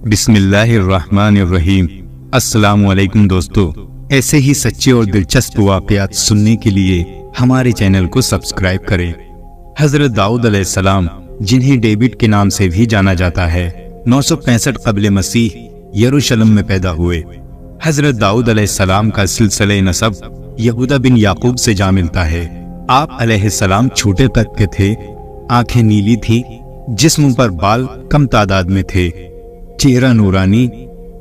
بسم اللہ الرحمن الرحیم۔ السلام علیکم دوستو، ایسے ہی سچے اور دلچسپ واقعات سننے کے لیے ہمارے چینل کو سبسکرائب کریں۔ حضرت داؤد علیہ السلام، جنہیں ڈیوڈ کے نام سے بھی جانا جاتا ہے، 965 قبل مسیح یروشلم میں پیدا ہوئے۔ حضرت داؤد علیہ السلام کا سلسلہ نسب یہودا بن یعقوب سے جا ملتا ہے۔ آپ علیہ السلام چھوٹے قد کے تھے، آنکھیں نیلی تھی، جسم پر بال کم تعداد میں تھے، چہرہ نورانی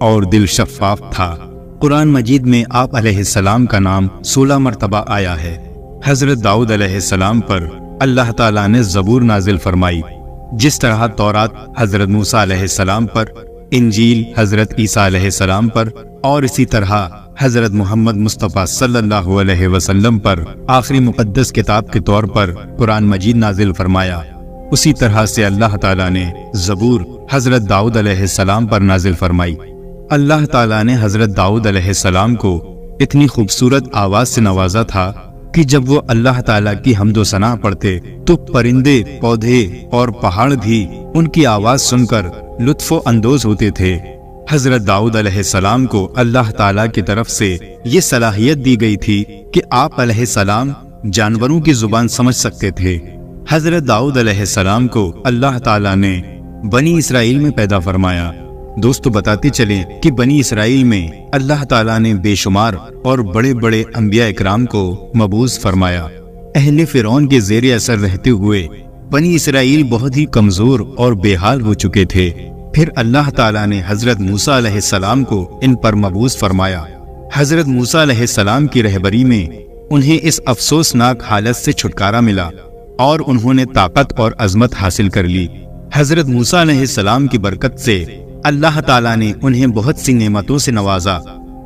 اور دل شفاف تھا۔ قرآن مجید میں آپ علیہ السلام کا نام 16 مرتبہ آیا ہے۔ حضرت داؤد علیہ السلام پر اللہ تعالیٰ نے زبور نازل فرمائی، جس طرح تورات حضرت موسیٰ علیہ السلام پر، انجیل حضرت عیسیٰ علیہ السلام پر، اور اسی طرح حضرت محمد مصطفیٰ صلی اللہ علیہ وسلم پر آخری مقدس کتاب کے طور پر قرآن مجید نازل فرمایا، اسی طرح سے اللہ تعالیٰ نے زبور حضرت داؤد علیہ السلام پر نازل فرمائی۔ اللہ تعالیٰ نے حضرت داؤد علیہ السلام کو اتنی خوبصورت آواز سے نوازا تھا کہ جب وہ اللہ تعالیٰ کی حمد و ثنا پڑھتے تو پرندے، پودے اور پہاڑ بھی ان کی آواز سن کر لطف و اندوز ہوتے تھے۔ حضرت داؤد علیہ السلام کو اللہ تعالیٰ کی طرف سے یہ صلاحیت دی گئی تھی کہ آپ علیہ السلام جانوروں کی زبان سمجھ سکتے تھے۔ حضرت داؤد علیہ السلام کو اللہ تعالیٰ نے بنی اسرائیل میں پیدا فرمایا۔ دوستو، بتاتے چلیں کہ بنی اسرائیل میں اللہ تعالیٰ نے بے شمار اور بڑے بڑے انبیاء اکرام کو مبعوث فرمایا۔ اہل فرعون کے زیر اثر رہتے ہوئے بنی اسرائیل بہت ہی کمزور اور بے حال ہو چکے تھے۔ پھر اللہ تعالیٰ نے حضرت موسیٰ علیہ السلام کو ان پر مبعوث فرمایا۔ حضرت موسیٰ علیہ السلام کی رہبری میں انہیں اس افسوسناک حالت سے چھٹکارا ملا اور انہوں نے طاقت اور عظمت حاصل کر لی۔ حضرت موسیٰ علیہ السلام کی برکت سے اللہ تعالیٰ نے انہیں بہت سی نعمتوں سے نوازا۔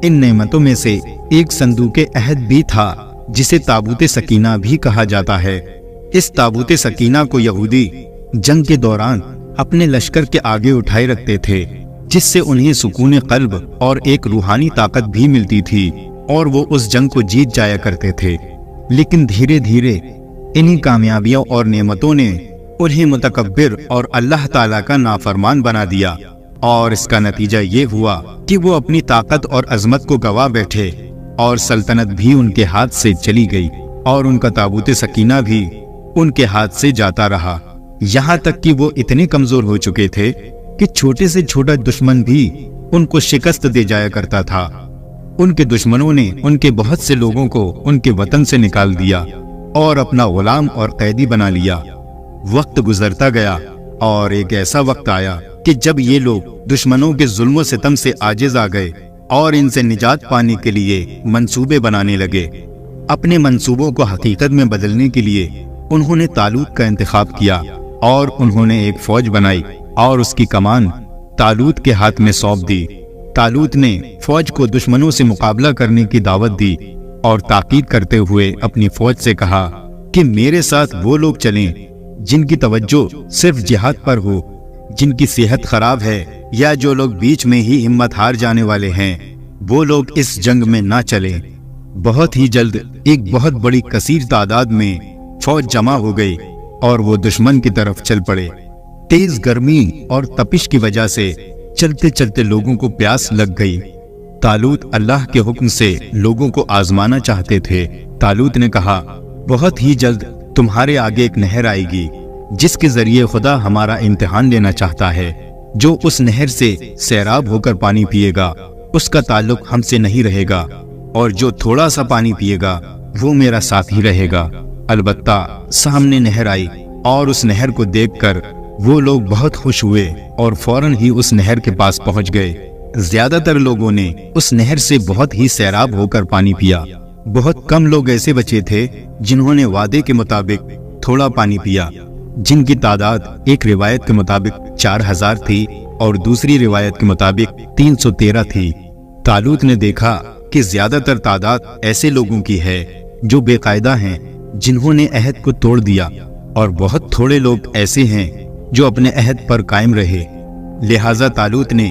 ان نعمتوں میں سے ایک صندوق عہد بھی تھا، جسے تابوت سکینہ بھی کہا جاتا ہے۔ اس تابوت سکینہ کو یہودی جنگ کے دوران اپنے لشکر کے آگے اٹھائے رکھتے تھے، جس سے انہیں سکون قلب اور ایک روحانی طاقت بھی ملتی تھی، اور وہ اس جنگ کو جیت جایا کرتے تھے۔ لیکن دھیرے دھیرے انہی کامیابیوں اور نعمتوں نے انہیں متکبر اور اللہ تعالیٰ کا نافرمان بنا دیا، اور اس کا نتیجہ یہ ہوا کہ وہ اپنی طاقت اور عظمت کو گوا بیٹھے، اور سلطنت بھی ان کے ہاتھ سے چلی گئی، اور ان کا تابوت سکینہ بھی ان کے ہاتھ سے جاتا رہا، یہاں تک کہ وہ اتنے کمزور ہو چکے تھے کہ چھوٹے سے چھوٹا دشمن بھی ان کو شکست دے جایا کرتا تھا۔ ان کے دشمنوں نے ان کے بہت سے لوگوں کو ان کے وطن سے نکال دیا اور اپنا غلام اور قیدی بنا لیا۔ وقت گزرتا گیا اور ایک ایسا وقت آیا کہ جب یہ لوگ دشمنوں کے ظلم و ستم سے عاجز آ گئے اور ان سے نجات پانے کے لیے منصوبے بنانے لگے۔ اپنے منصوبوں کو حقیقت میں بدلنے کے لیے انہوں نے طالوت کا انتخاب کیا، اور انہوں نے ایک فوج بنائی اور اس کی کمان طالوت کے ہاتھ میں سونپ دی۔ طالوت نے فوج کو دشمنوں سے مقابلہ کرنے کی دعوت دی اور تاکید کرتے ہوئے اپنی فوج سے کہا کہ میرے ساتھ وہ لوگ چلیں جن کی توجہ صرف جہاد پر ہو، جن کی صحت خراب ہے، یا جو لوگ بیچ میں ہی ہمت ہار جانے والے ہیں، وہ لوگ اس جنگ میں نہ چلیں۔ بہت ہی جلد ایک بہت بڑی کثیر تعداد میں فوج جمع ہو گئی اور وہ دشمن کی طرف چل پڑے۔ تیز گرمی اور تپش کی وجہ سے چلتے چلتے لوگوں کو پیاس لگ گئی۔ طالوت اللہ کے حکم سے لوگوں کو آزمانا چاہتے تھے۔ طالوت نے کہا، بہت ہی جلد تمہارے آگے ایک نہر آئے گی، جس کے ذریعے خدا ہمارا امتحان لینا چاہتا ہے۔ جو اس نہر سے سیراب ہو کر پانی پیے گا، اس کا تعلق ہم سے نہیں رہے گا، اور جو تھوڑا سا پانی پیے گا وہ میرا ساتھ ہی رہے گا۔ البتہ سامنے نہر آئی، اور اس نہر کو دیکھ کر وہ لوگ بہت خوش ہوئے اور فوراً ہی اس نہر کے پاس پہنچ گئے۔ زیادہ تر لوگوں نے اس نہر سے بہت ہی سیراب ہو کر پانی پیا۔ بہت کم لوگ ایسے بچے تھے جنہوں نے وعدے کے مطابق تھوڑا پانی پیا، جن کی تعداد ایک روایت کے مطابق 4000 تھی اور دوسری روایت کے مطابق 313 تھی۔ طالوت نے دیکھا کہ زیادہ تر تعداد ایسے لوگوں کی ہے جو بے قاعدہ ہیں، جنہوں نے عہد کو توڑ دیا، اور بہت تھوڑے لوگ ایسے ہیں جو اپنے عہد پر قائم رہے۔ لہٰذا طالوت نے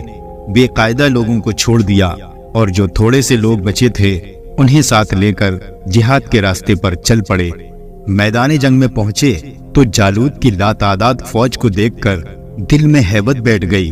بے قاعدہ لوگوں کو چھوڑ دیا، اور جو تھوڑے سے لوگ بچے تھے انہیں ساتھ لے کر جہاد کے راستے پر چل پڑے۔ میدان جنگ میں پہنچے تو جالوت کی لاتعداد فوج کو دیکھ کر دل میں ہیبت بیٹھ گئی،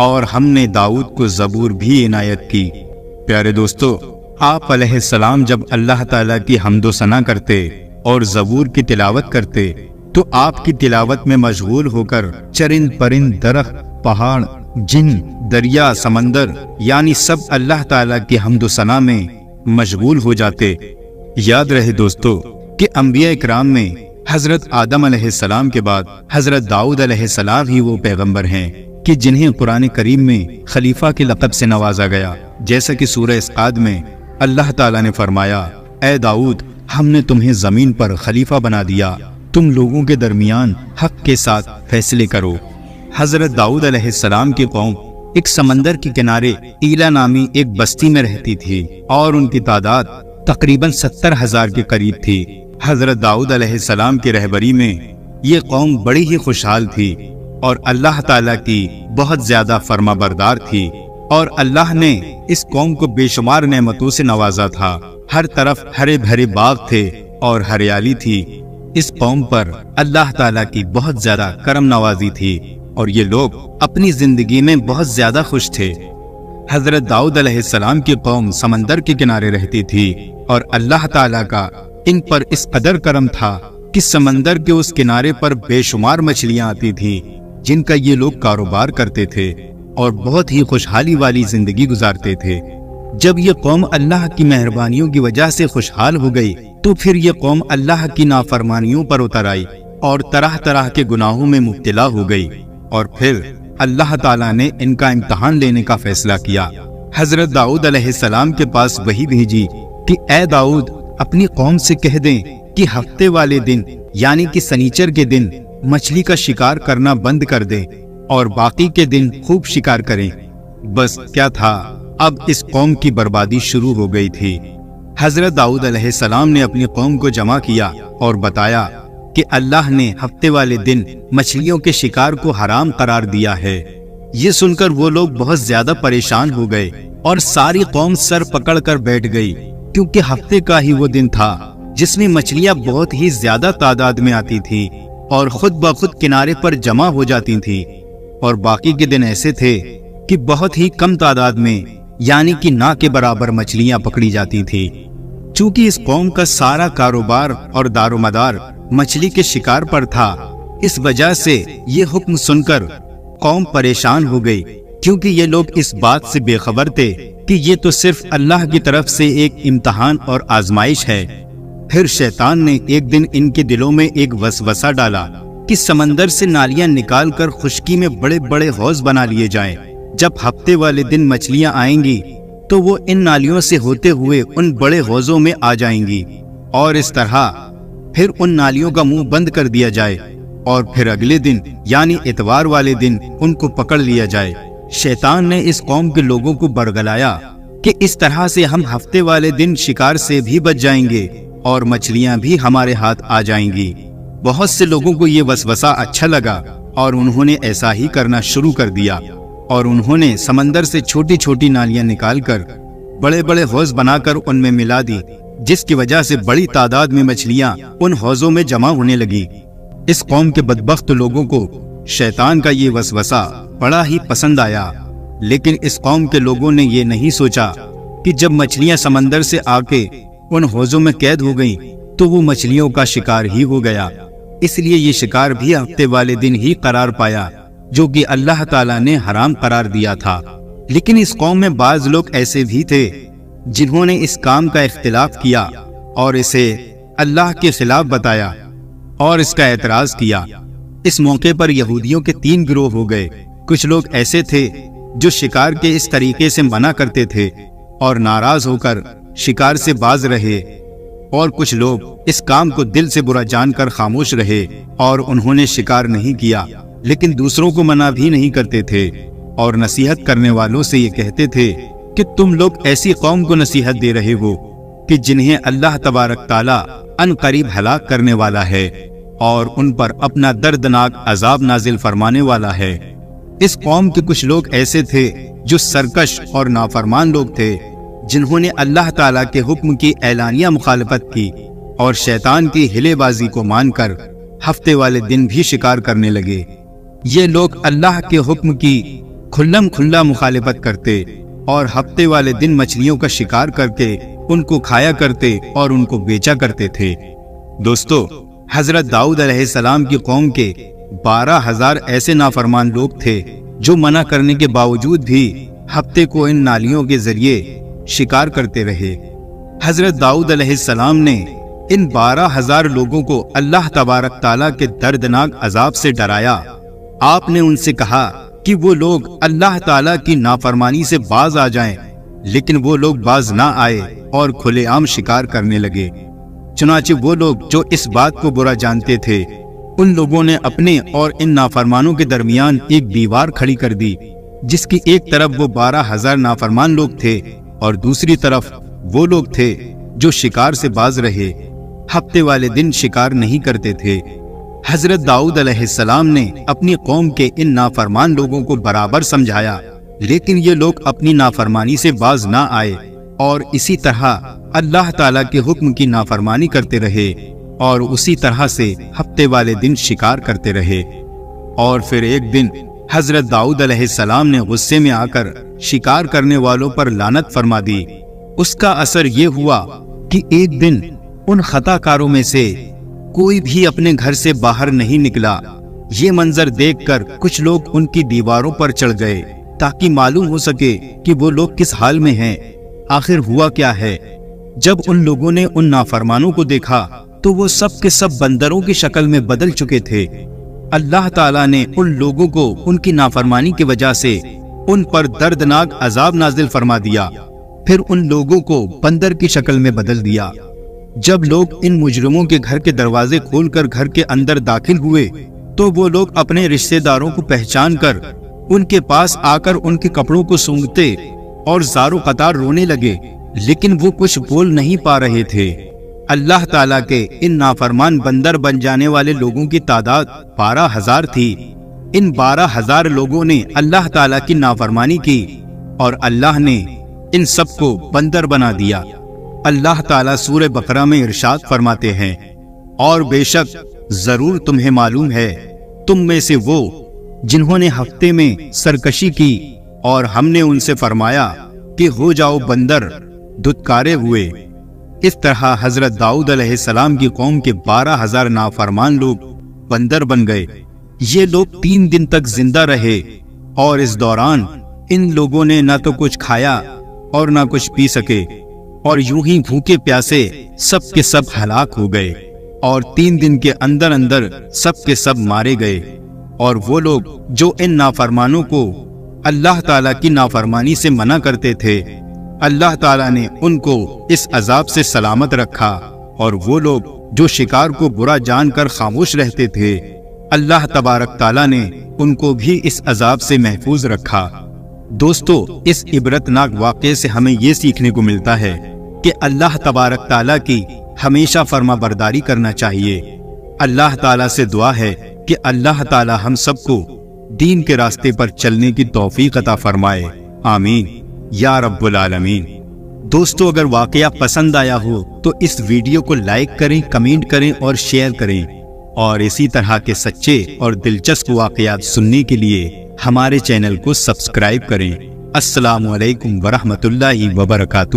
اور ہم نے داؤد کو زبور بھی عنایت کی۔ پیارے دوستو، آپ علیہ السلام جب اللہ تعالیٰ کی حمد و ثنا کرتے اور زبور کی تلاوت کرتے تو آپ کی تلاوت میں مشغول ہو کر چرند پرند، درخت، پہاڑ، جن، دریا، سمندر، یعنی سب اللہ تعالیٰ کی حمد و ثنا میں مشغول ہو جاتے۔ یاد رہے دوستو کہ انبیاء اکرام میں حضرت آدم علیہ السلام کے بعد حضرت داؤد علیہ السلام ہی وہ پیغمبر ہیں کہ جنہیں قرآن کریم میں خلیفہ کے لقب سے نوازا گیا، جیسا کہ سورہ اسعاد میں اللہ تعالیٰ نے فرمایا، اے داؤد، ہم نے تمہیں زمین پر خلیفہ بنا دیا، تم لوگوں کے درمیان حق کے ساتھ فیصلے کرو۔ حضرت داؤد علیہ السلام کی قوم ایک سمندر کے کنارے ایلا نامی ایک بستی میں رہتی تھی اور ان کی تعداد تقریباً 70,000 کے قریب تھی۔ حضرت داؤد علیہ السلام کی رہبری میں یہ قوم بڑی ہی خوشحال تھی اور اللہ تعالیٰ کی بہت زیادہ فرما بردار تھی، اور اللہ نے اس قوم کو بے شمار نعمتوں سے نوازا تھا۔ ہر طرف ہرے بھرے باغ تھے اور ہریالی تھی۔ اس قوم پر اللہ تعالیٰ کی بہت زیادہ کرم نوازی تھی اور یہ لوگ اپنی زندگی میں بہت زیادہ خوش تھے۔ حضرت داؤد علیہ السلام کی قوم سمندر کے کنارے رہتی تھی اور اللہ تعالیٰ کا ان پر اس قدر کرم تھا کہ سمندر کے اس کنارے پر بے شمار مچھلیاں آتی تھیں جن کا یہ لوگ کاروبار کرتے تھے اور بہت ہی خوشحالی والی زندگی گزارتے تھے۔ جب یہ قوم اللہ کی مہربانیوں کی وجہ سے خوشحال ہو گئی تو پھر یہ قوم اللہ کی نافرمانیوں پر اتر آئی اور طرح طرح کے گناہوں میں مبتلا ہو گئی، اور پھر اللہ تعالیٰ نے ان کا امتحان لینے کا فیصلہ کیا۔ حضرت داؤد علیہ السلام کے پاس وحی بھیجی کہ اے داؤد، اپنی قوم سے کہہ دیں کہ ہفتے والے دن یعنی کہ سنیچر کے دن مچھلی کا شکار کرنا بند کر دیں اور باقی کے دن خوب شکار کریں۔ بس کیا تھا، اب اس قوم کی بربادی شروع ہو گئی تھی۔ حضرت داؤد علیہ السلام نے اپنی قوم کو جمع کیا اور بتایا کہ اللہ نے ہفتے والے دن مچھلیوں کے شکار کو حرام قرار دیا ہے۔ یہ سن کر وہ لوگ بہت زیادہ پریشان ہو گئے اور ساری قوم سر پکڑ کر بیٹھ گئی، کیونکہ ہفتے کا ہی وہ دن تھا جس میں مچھلیاں بہت ہی زیادہ تعداد میں آتی تھیں اور خود بخود کنارے پر جمع ہو جاتی تھیں، اور باقی کے دن ایسے تھے کہ بہت ہی کم تعداد میں یعنی کہ نہ کے برابر مچھلیاں پکڑی جاتی تھی۔ چونکہ اس قوم کا سارا کاروبار اور دار و مدار مچھلی کے شکار پر تھا، اس وجہ سے یہ حکم سن کر قوم پریشان ہو گئی، کیونکہ یہ لوگ اس بات سے بے خبر تھے کہ یہ تو صرف اللہ کی طرف سے ایک امتحان اور آزمائش ہے۔ پھر شیطان نے ایک دن ان کے دلوں میں ایک وسوسہ ڈالا کہ سمندر سے نالیاں نکال کر خشکی میں بڑے بڑے حوض بنا لیے جائیں۔ جب ہفتے والے دن مچھلیاں آئیں گی تو وہ ان نالیوں سے ہوتے ہوئے ان بڑے حوضوں میں آ جائیں گی، اور اس طرح پھر ان نالیوں کا منہ بند کر دیا جائے، اور پھر اگلے دن یعنی اتوار والے دن ان کو پکڑ لیا جائے۔ شیطان نے اس قوم کے لوگوں کو برگلایا کہ اس طرح سے ہم ہفتے والے دن شکار سے بھی بچ جائیں گے اور مچھلیاں بھی ہمارے ہاتھ آ جائیں گی۔ بہت سے لوگوں کو یہ وسوسہ اچھا لگا اور انہوں نے ایسا ہی کرنا شروع کر دیا، اور انہوں نے سمندر سے چھوٹی چھوٹی نالیاں نکال کر بڑے بڑے حوض بنا کر ان میں ملا دی، جس کی وجہ سے بڑی تعداد میں مچھلیاں ان حوضوں میں جمع ہونے لگی۔ اس قوم کے بدبخت لوگوں کو شیطان کا یہ وسوسہ بڑا ہی پسند آیا، لیکن اس قوم کے لوگوں نے یہ نہیں سوچا کہ جب مچھلیاں سمندر سے آ کے ان حوضوں میں قید ہو گئیں تو وہ مچھلیوں کا شکار ہی ہو گیا۔ اس لیے یہ شکار بھی ہفتے والے دن ہی قرار پایا جو کہ اللہ تعالیٰ نے حرام قرار دیا تھا۔ لیکن اس قوم میں بعض لوگ ایسے بھی تھے جنہوں نے اس کام کا اختلاف کیا اور اسے اللہ کے خلاف بتایا اور اس کا اعتراض کیا۔ اس موقع پر یہودیوں کے 3 گروہ ہو گئے۔ کچھ لوگ ایسے تھے جو شکار کے اس طریقے سے منع کرتے تھے اور ناراض ہو کر شکار سے باز رہے، اور کچھ لوگ اس کام کو دل سے برا جان کر خاموش رہے اور انہوں نے شکار نہیں کیا، لیکن دوسروں کو منع بھی نہیں کرتے تھے اور نصیحت کرنے والوں سے یہ کہتے تھے کہ تم لوگ ایسی قوم کو نصیحت دے رہے ہو کہ جنہیں اللہ تبارک تعالیٰ ان قریب ہلاک کرنے والا ہے اور ان پر اپنا دردناک عذاب نازل فرمانے والا ہے۔ اس قوم کے کچھ لوگ ایسے تھے جو سرکش اور نافرمان لوگ تھے، جنہوں نے اللہ تعالیٰ کے حکم کی اعلانیہ مخالفت کی اور شیطان کی ہلے بازی کو مان کر ہفتے والے دن بھی شکار کرنے لگے۔ یہ لوگ اللہ کے حکم کی کھلم کھلا مخالفت کرتے اور ہفتے والے دن مچھلیوں کا شکار کر کے ان کو کھایا کرتے اور ان کو بیچا کرتے تھے۔ دوستو، حضرت داؤد علیہ السلام کی قوم کے 12,000 ایسے نافرمان لوگ تھے جو منع کرنے کے باوجود بھی ہفتے کو ان نالیوں کے ذریعے شکار کرتے رہے۔ حضرت داؤد علیہ السلام نے ان 12,000 لوگوں کو اللہ تبارک تعالیٰ کے دردناک عذاب سے ڈرایا۔ آپ نے ان سے کہا کہ وہ لوگ اللہ تعالیٰ کی نافرمانی سے باز آ جائیں، لیکن وہ لوگ باز نہ آئے اور کھلے عام شکار کرنے لگے۔ چنانچہ وہ لوگ جو اس بات کو برا جانتے تھے، ان لوگوں نے اپنے اور ان نافرمانوں کے درمیان ایک دیوار کھڑی کر دی، جس کی ایک طرف وہ 12,000 نافرمان لوگ تھے اور دوسری طرف وہ لوگ تھے جو شکار سے باز رہے، ہفتے والے دن شکار نہیں کرتے تھے۔ حضرت داؤد علیہ السلام نے اپنی قوم کے ان نافرمان لوگوں کو برابر سمجھایا، لیکن یہ لوگ اپنی نافرمانی سے باز نہ آئے اور اسی طرح اللہ تعالیٰ کے حکم کی نافرمانی کرتے رہے اور اسی طرح سے ہفتے والے دن شکار کرتے رہے۔ اور پھر ایک دن حضرت داؤد علیہ السلام نے غصے میں آ کر شکار کرنے والوں پر لعنت فرما دی۔ اس کا اثر یہ ہوا کہ ایک دن ان خطا کاروں میں سے کوئی بھی اپنے گھر سے باہر نہیں نکلا۔ یہ منظر دیکھ کر کچھ لوگ ان کی دیواروں پر چڑھ گئے تاکہ معلوم ہو سکے کہ وہ لوگ کس حال میں ہیں، آخر ہوا کیا ہے۔ جب ان لوگوں نے ان نافرمانوں کو دیکھا تو وہ سب کے سب بندروں کی شکل میں بدل چکے تھے۔ اللہ تعالیٰ نے ان لوگوں کو ان کی نافرمانی کی وجہ سے ان پر دردناک عذاب نازل فرما دیا، پھر ان لوگوں کو بندر کی شکل میں بدل دیا۔ جب لوگ ان مجرموں کے گھر کے دروازے کھول کر گھر کے اندر داخل ہوئے تو وہ لوگ اپنے رشتہ داروں کو پہچان کر ان کے پاس آ کر ان کے کپڑوں کو سونگھتے اور زار و قطار رونے لگے، لیکن وہ کچھ بول نہیں پا رہے تھے۔ اللہ تعالیٰ کے ان نافرمان بندر بن جانے والے لوگوں کی تعداد 12,000 تھی۔ ان 12,000 لوگوں نے اللہ تعالیٰ کی نافرمانی کی اور اللہ نے ان سب کو بندر بنا دیا۔ اللہ تعالیٰ سورہ بقرہ میں ارشاد فرماتے ہیں، اور بے شک ضرور تمہیں معلوم ہے تم میں سے وہ جنہوں نے ہفتے میں سرکشی کی اور ہم نے ان سے فرمایا کہ ہو جاؤ بندر، دھتکارے ہوئے۔ اس طرح حضرت داؤد علیہ السلام کی قوم کے 12,000 نافرمان لوگ بندر بن گئے۔ یہ لوگ 3 دن تک زندہ رہے اور اس دوران ان لوگوں نے نہ تو کچھ کھایا اور نہ کچھ پی سکے، اور یوں ہی بھوکے پیاسے سب کے سب ہلاک ہو گئے، اور 3 دن کے اندر اندر سب کے سب مارے گئے۔ اور وہ لوگ جو ان نافرمانوں کو اللہ تعالیٰ کی نافرمانی سے منع کرتے تھے، اللہ تعالیٰ نے ان کو اس عذاب سے سلامت رکھا، اور وہ لوگ جو شکار کو برا جان کر خاموش رہتے تھے، اللہ تبارک تعالیٰ نے ان کو بھی اس عذاب سے محفوظ رکھا۔ دوستو، اس عبرتناک واقعے سے ہمیں یہ سیکھنے کو ملتا ہے کہ اللہ تبارک تعالیٰ کی ہمیشہ فرما برداری کرنا چاہیے۔ اللہ تعالیٰ سے دعا ہے کہ اللہ تعالیٰ ہم سب کو دین کے راستے پر چلنے کی توفیق عطا فرمائے، آمین یا رب العالمین۔ دوستو، اگر واقعہ پسند آیا ہو تو اس ویڈیو کو لائک کریں، کمنٹ کریں اور شیئر کریں، اور اسی طرح کے سچے اور دلچسپ واقعات سننے کے لیے ہمارے چینل کو سبسکرائب کریں۔ السلام علیکم ورحمۃ اللہ وبرکاتہ۔